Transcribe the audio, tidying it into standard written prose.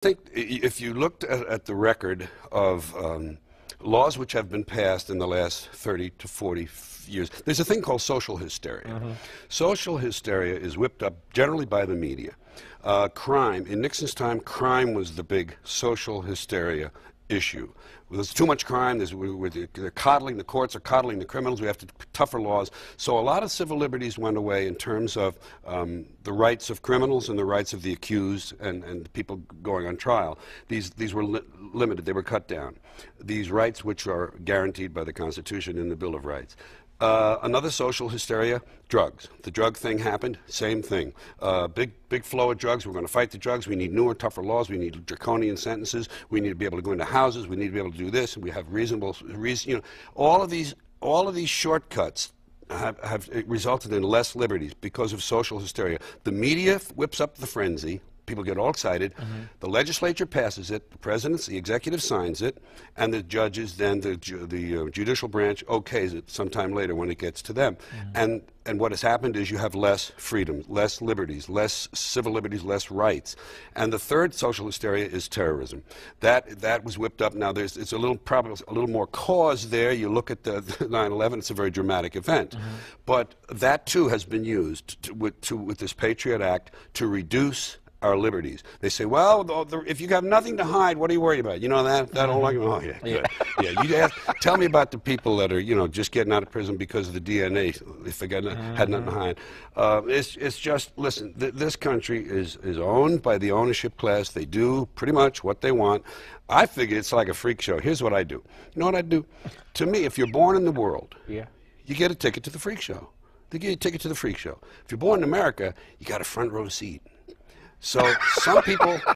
think if you looked at the record of laws which have been passed in the last 30 to 40 years, there's a thing called social hysteria. Social hysteria is whipped up generally by the media. Crime, in Nixon's time, crime was the big social hysteria issue. There's too much crime, they're coddling, the courts are coddling the criminals, we have to tougher laws. So a lot of civil liberties went away in terms of the rights of criminals and the rights of the accused and people going on trial. These were limited, they were cut down. These rights which are guaranteed by the Constitution and the Bill of Rights. Another social hysteria, drugs. The drug thing happened, same thing. Big flow of drugs, we're going to fight the drugs, we need newer, tougher laws, we need draconian sentences, we need to be able to go into houses, we need to be able to do this, and we have reasonable, all of these shortcuts have resulted in less liberties because of social hysteria. The media whips up the frenzy. People get all excited. The legislature passes it, the president, the executive signs it, and the judges, then the judicial branch okays it sometime later when it gets to them. And what has happened is you have less freedom, less liberties, less civil liberties, less rights. And the third social hysteria is terrorism. That was whipped up. Now it's a little more cause there. You look at the 9/11; it's a very dramatic event. But that too has been used with this Patriot Act to reduce our liberties. They say, well, if you have nothing to hide, what are you worried about? You know that whole argument? Oh, yeah, good. Yeah, tell me about the people that are, just getting out of prison because of the DNA, if they had nothing to hide. It's just, listen, this country is owned by the ownership class. They do pretty much what they want. I figure it's like a freak show. Here's what I do. You know what I do? To me, if you're born in the world, you get a ticket to the freak show. They give you a ticket to the freak show. If you're born in America, you got a front row seat. So some people